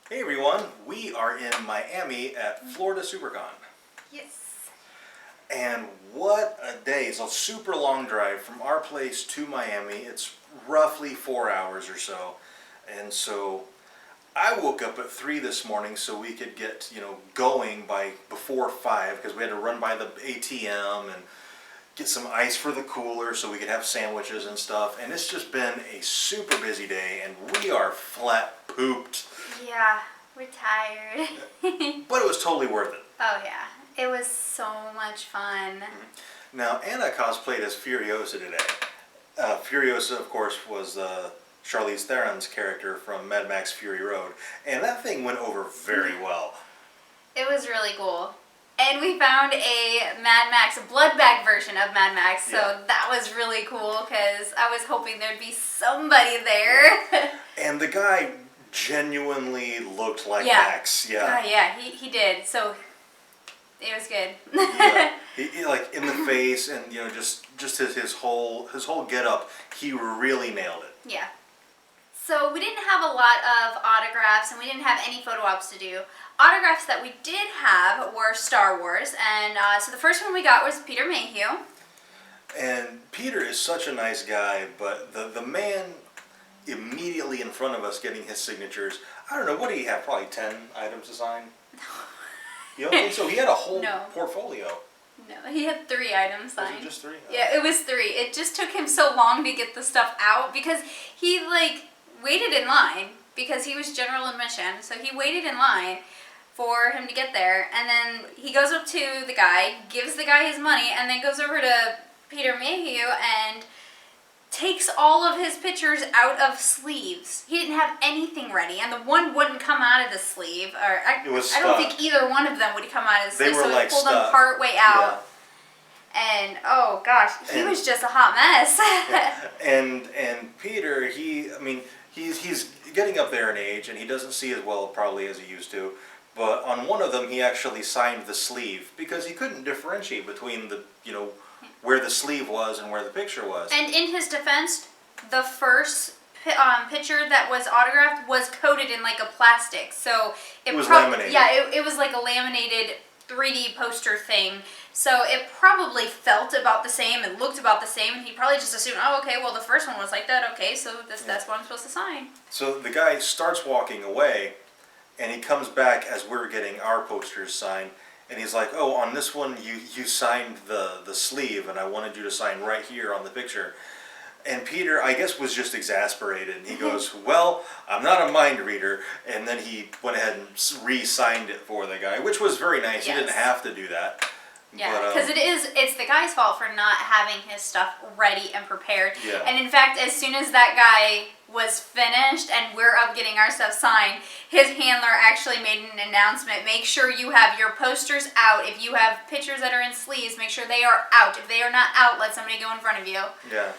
Hey everyone, we are in Miami at Florida Supercon. Yes. And what a day. It's a super long drive from our place to Miami. It's roughly 4 hours or so. And so I woke up at 3 this morning so we could get, going by before 5 because we had to run by the ATM and get some ice for the cooler so we could have sandwiches and stuff. And it's just been a super busy day and we are flat pooped. Yeah, we're tired. But it was totally worth it. Oh yeah, it was so much fun. Now, Anna cosplayed as Furiosa today. Furiosa, of course, was Charlize Theron's character from Mad Max Fury Road. And that thing went over very well. It was really cool. And we found a Mad Max, a blood bag version of Mad Max, so that was really cool because I was hoping there'd be somebody there. And the guy genuinely looked like Max. Yeah, he did. So it was good. He like in the face and just his whole get up, he really nailed it. Yeah. So we didn't have a lot of autographs and we didn't have any photo ops to do. Autographs that we did have were Star Wars, and so the first one we got was Peter Mayhew. And Peter is such a nice guy, but the man immediately in front of us getting his signatures, I don't know, what do you have, probably 10 items to sign? You don't think so? He had a whole portfolio. No, he had 3 items signed. Was it just 3? Oh. Yeah, it was 3. It just took him so long to get the stuff out because he waited in line because he was general admission. So he waited in line for him to get there, and then he goes up to the guy, gives the guy his money, and then goes over to Peter Mayhew and takes all of his pictures out of sleeves. He didn't have anything ready, and the one wouldn't come out of the sleeve. Or I don't think either one of them would come out of the sleeve, so he pulled them part way out. Yeah. And oh gosh, he was just a hot mess. And Peter, he's getting up there in age, and he doesn't see as well probably as he used to. But on one of them, he actually signed the sleeve because he couldn't differentiate between the where the sleeve was and where the picture was. And in his defense, the first picture that was autographed was coated in like a plastic, so it was laminated. Yeah, it was like a laminated 3D poster thing. So it probably felt about the same and looked about the same, and he probably just assumed, oh, okay, well the first one was like that, okay, so that's what I'm supposed to sign. So the guy starts walking away, and he comes back as we're getting our posters signed. And he's like, oh, on this one you signed the sleeve, and I wanted you to sign right here on the picture. And Peter, I guess, was just exasperated. And he goes, well, I'm not a mind reader. And then he went ahead and re-signed it for the guy, which was very nice. Yes. He didn't have to do that. Yeah, because it's the guy's fault for not having his stuff ready and prepared. Yeah. And in fact, as soon as that guy was finished and we're up getting our stuff signed, his handler actually made an announcement. Make sure you have your posters out. If you have pictures that are in sleeves, make sure they are out. If they are not out, let somebody go in front of you. Yeah.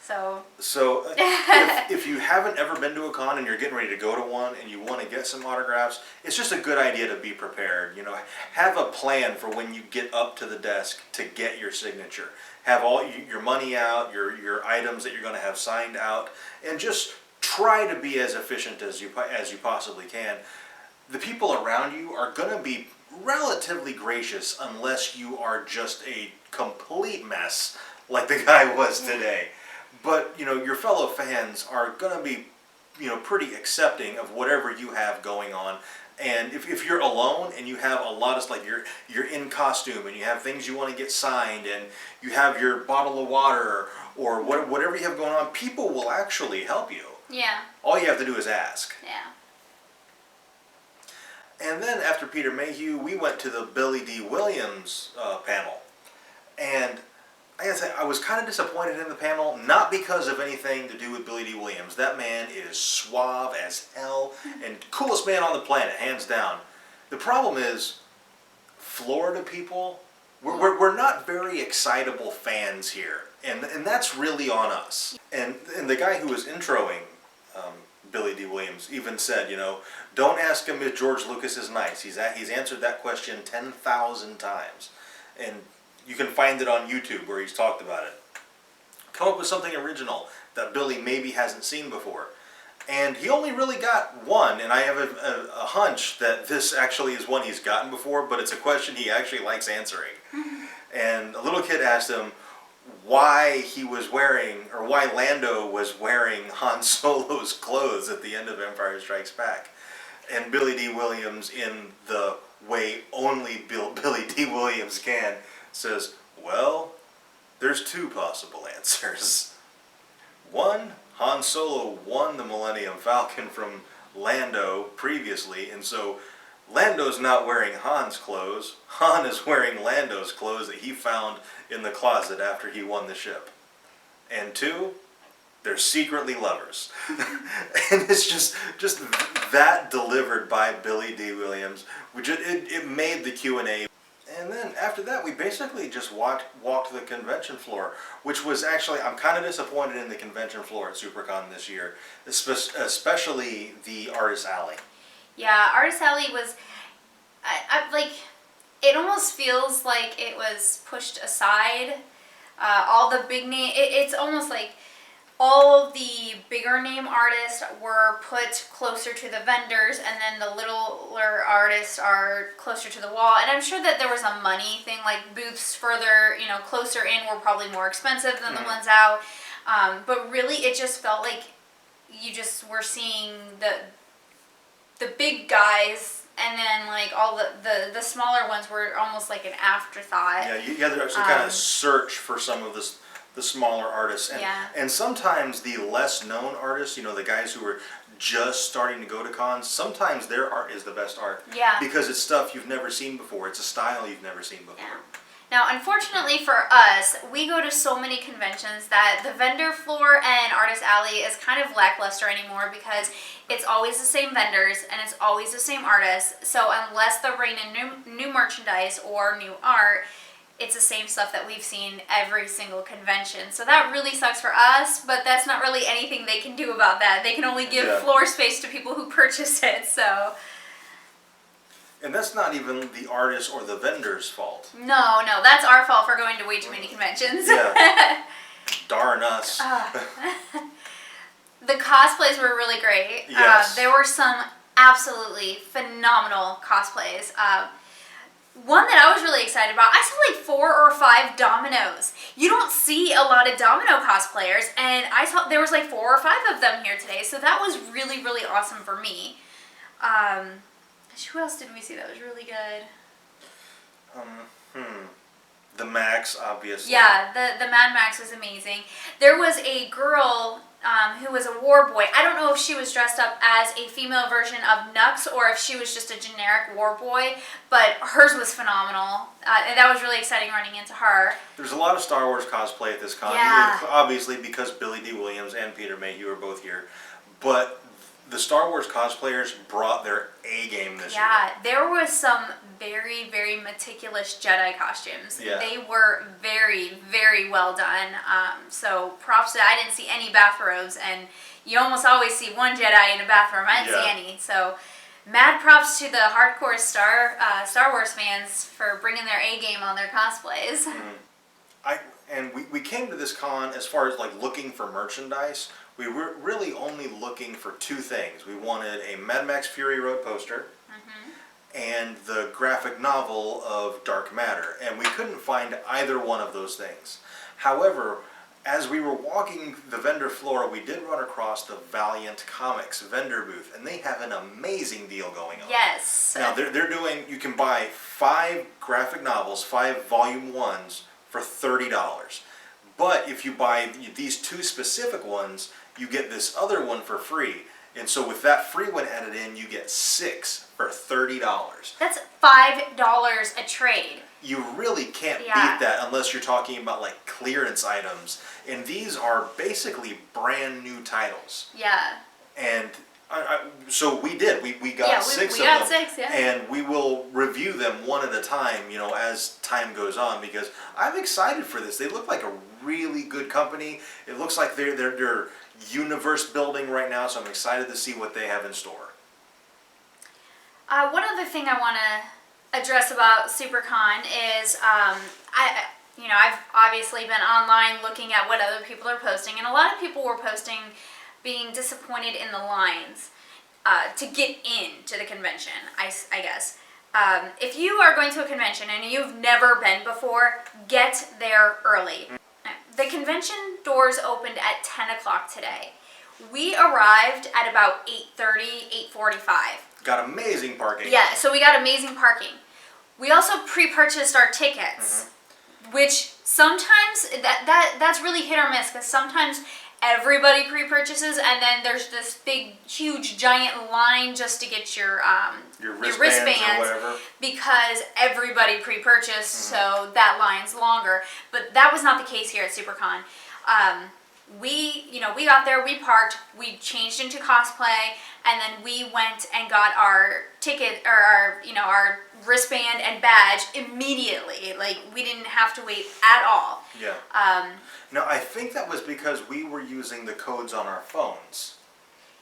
So if you haven't ever been to a con and you're getting ready to go to one and you want to get some autographs, it's just a good idea to be prepared. Have a plan for when you get up to the desk to get your signature. Have all your money out, your items that you're going to have signed out, and just try to be as efficient as you possibly can. The people around you are going to be relatively gracious unless you are just a complete mess like the guy was today. But, your fellow fans are going to be, pretty accepting of whatever you have going on. And if you're alone and you have a lot of, like, you're in costume and you have things you want to get signed and you have your bottle of water or whatever you have going on, people will actually help you. Yeah. All you have to do is ask. Yeah. And then after Peter Mayhew, we went to the Dee Williams panel. And I gotta say, I was kind of disappointed in the panel, not because of anything to do with Dee Williams. That man is suave as hell and coolest man on the planet, hands down. The problem is, Florida people, we're not very excitable fans here, and that's really on us. And the guy who was introing Dee Williams even said, don't ask him if George Lucas is nice. He's answered that question 10,000 times. And you can find it on YouTube where he's talked about it. Come up with something original that Billy maybe hasn't seen before. And he only really got one, and I have a hunch that this actually is one he's gotten before, but it's a question he actually likes answering. And a little kid asked him why he was wearing, or why Lando was wearing Han Solo's clothes at the end of Empire Strikes Back. And Billy Dee Williams, in the way only Billy Dee Williams can, says, well, there's two possible answers. One, Han Solo won the Millennium Falcon from Lando previously, and so Lando's not wearing Han's clothes. Han is wearing Lando's clothes that he found in the closet after he won the ship. And two, they're secretly lovers. And it's just that delivered by Billy Dee Williams, which it made the Q&A. And then after that, we basically just walked the convention floor, which was actually, I'm kind of disappointed in the convention floor at Supercon this year, especially the Artist Alley. Yeah, Artist Alley was, like, it almost feels like it was pushed aside. All the big name, it's almost like all of the bigger name artists were put closer to the vendors, and then the littler artists are closer to the wall. And I'm sure that there was a money thing, like booths further, closer in were probably more expensive than the ones out. But really, it just felt like you just were seeing the big guys, and then like all the smaller ones were almost like an afterthought. Yeah, you had to actually kind of search for some of the smaller artists, and sometimes the less known artists, the guys who are just starting to go to cons, sometimes their art is the best art. Yeah. Because it's stuff you've never seen before. It's a style you've never seen before. Yeah. Now, unfortunately for us, we go to so many conventions that the vendor floor and Artist Alley is kind of lackluster anymore, because it's always the same vendors and it's always the same artists. So unless they're bringing in new merchandise or new art, it's the same stuff that we've seen every single convention. So that really sucks for us, but that's not really anything they can do about that. They can only give floor space to people who purchase it, so. And that's not even the artist or the vendor's fault. No, that's our fault for going to way too many conventions. Yeah. Darn us. The cosplays were really great. Yes. There were some absolutely phenomenal cosplays. One that I was really excited about, I saw like 4 or 5 Dominoes. You don't see a lot of Domino cosplayers, and I saw there was like 4 or 5 of them here today, so that was really, really awesome for me. Who else did we see that was really good? The Max, obviously. Yeah, the Mad Max was amazing. There was a girl who was a war boy. I don't know if she was dressed up as a female version of Nux or if she was just a generic war boy, but hers was phenomenal. And that was really exciting running into her. There's a lot of Star Wars cosplay at this con. Yeah. Obviously, because Billy Dee Williams and Peter Mayhew are both here. But the Star Wars cosplayers brought their A game this year. Yeah, there was some very, very meticulous Jedi costumes. Yeah. They were very, very well done. So props to that. I didn't see any bathrobes, and you almost always see one Jedi in a bathroom. I didn't see any. So mad props to the hardcore Star Wars fans for bringing their A game on their cosplays. We came to this con as far as like looking for merchandise. We were really only looking for 2 things. We wanted a Mad Max Fury Road poster and the graphic novel of Dark Matter, and we couldn't find either one of those things. However, as we were walking the vendor floor, we did run across the Valiant Comics vendor booth, and they have an amazing deal going on. Yes. Now they're doing, you can buy 5 graphic novels, 5 volume 1s for $30. But if you buy these 2 specific ones, you get this other one for free. And so with that free one added in, you get 6 for $30. That's $5 a trade. You really can't beat that unless you're talking about like clearance items. And these are basically brand new titles. Yeah. And so we did. We got 6 we of got them. 6, yeah. And we will review them one at a time, as time goes on, because I'm excited for this. They look like a really good company. It looks like they're universe building right now, so I'm excited to see what they have in store. One other thing I want to address about Supercon is I've obviously been online looking at what other people are posting, and a lot of people were posting being disappointed in the lines to get into the convention, I guess. If you are going to a convention and you've never been before, get there early. The convention doors opened at 10 o'clock today. We arrived at about 8:30, 8:45. Got amazing parking. Yeah, so we got amazing parking. We also pre-purchased our tickets, which sometimes, that's really hit or miss, because sometimes everybody pre-purchases and then there's this big, huge, giant line just to get your wristbands or whatever. Because everybody pre-purchased, so that line's longer. But that was not the case here at Supercon. We got there, we parked, we changed into cosplay, and then we went and got our ticket, or our wristband and badge immediately. Like, we didn't have to wait at all. Yeah. No, I think that was because we were using the codes on our phones.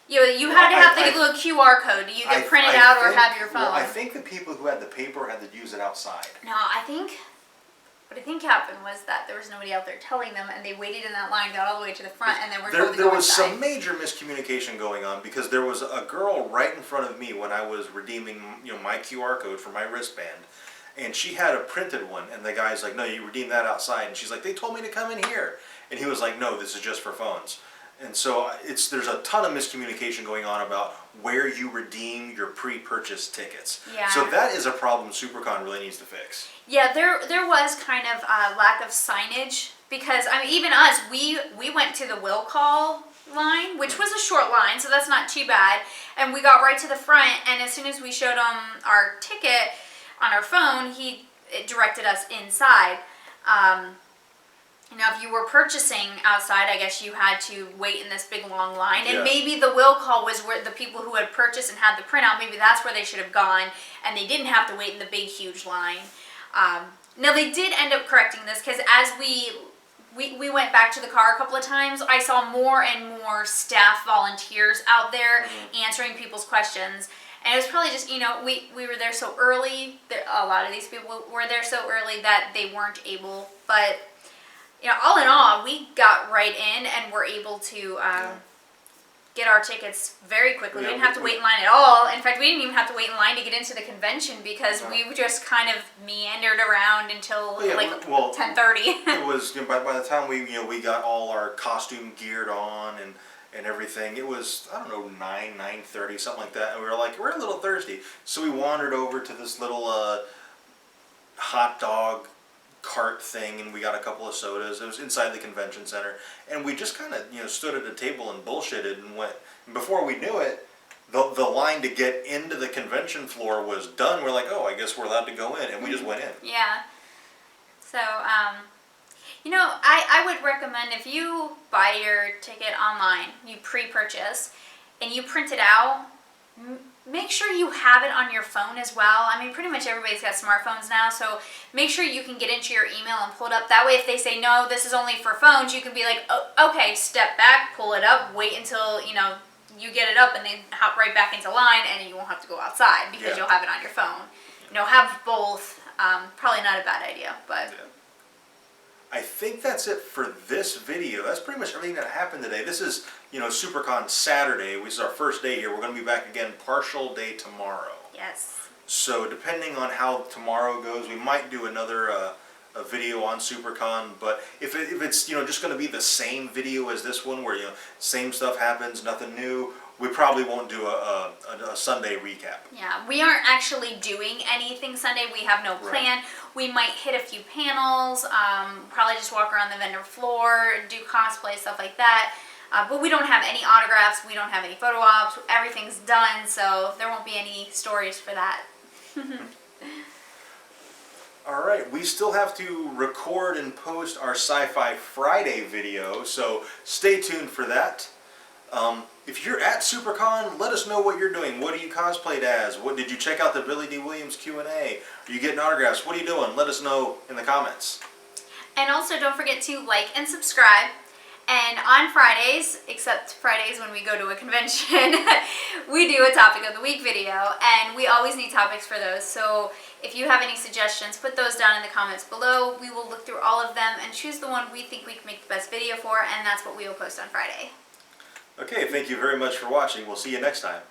You had to have the little QR code to either print it out or have your phone. Well, I think the people who had the paper had to use it outside. No, what I think happened was that there was nobody out there telling them, and they waited in that line, got all the way to the front, and then were told to go There was inside. some major miscommunication going on, because there was a girl right in front of me when I was redeeming, my QR code for my wristband, and she had a printed one, and the guy's like, "No, you redeem that outside," and she's like, "They told me to come in here," and he was like, "No, this is just for phones." And so there's a ton of miscommunication going on about where you redeem your pre-purchase tickets. Yeah. So that is a problem Supercon really needs to fix. Yeah, there was kind of a lack of signage, because even us, we went to the will call line, which was a short line, so that's not too bad, and we got right to the front, and as soon as we showed him our ticket on our phone, it directed us inside. Now, if you were purchasing outside, I guess you had to wait in this big long line. And maybe the will call was where the people who had purchased and had the printout, maybe that's where they should have gone, and they didn't have to wait in the big, huge line. Now, they did end up correcting this, because as we went back to the car a couple of times, I saw more and more staff volunteers out there answering people's questions. And it was probably just, we were there so early, a lot of these people were there so early that they weren't able, but... all in all, we got right in and were able to get our tickets very quickly. We didn't have to wait in line at all. In fact, we didn't even have to wait in line to get into the convention, because we just kind of meandered around until 10:30. It was by the time we got all our costume geared on and everything. It was, I don't know, 9:30, something like that. And we were like, we're a little thirsty, so we wandered over to this little hot dog cart thing, and we got a couple of sodas. It was inside the convention center, and we just kind of stood at a table and bullshitted and went. And before we knew it, the line to get into the convention floor was done. We're like, oh, I guess we're allowed to go in, and we just went in. Yeah. So I would recommend, if you buy your ticket online, you pre-purchase, and you print it out, make sure you have it on your phone as well. Pretty much everybody's got smartphones now, so make sure you can get into your email and pull it up. That way, if they say, no, this is only for phones, you can be like, oh, okay, step back, pull it up, wait until, you get it up, and then hop right back into line, and you won't have to go outside, because you'll have it on your phone. Have both. Probably not a bad idea, but... Yeah. I think that's it for this video. That's pretty much everything that happened today. This is, Supercon Saturday. This is our first day here. We're going to be back again partial day tomorrow. Yes. So depending on how tomorrow goes, we might do another a video on Supercon. But if it's just going to be the same video as this one, where same stuff happens, nothing new, we probably won't do a Sunday recap. Yeah, we aren't actually doing anything Sunday. We have no plan. Right. We might hit a few panels, probably just walk around the vendor floor, do cosplay, stuff like that. But we don't have any autographs. We don't have any photo ops. Everything's done, so there won't be any stories for that. All right, we still have to record and post our Sci-Fi Friday video, so stay tuned for that. If you're at Supercon, let us know what you're doing. What are you cosplayed as? What did you check out the Dee Williams Q&A? Are you getting autographs? What are you doing? Let us know in the comments. And also, don't forget to like and subscribe. And on Fridays, except Fridays when we go to a convention, we do a topic of the week video, and we always need topics for those. So if you have any suggestions, put those down in the comments below. We will look through all of them and choose the one we think we can make the best video for, and that's what we will post on Friday. Okay, thank you very much for watching. We'll see you next time.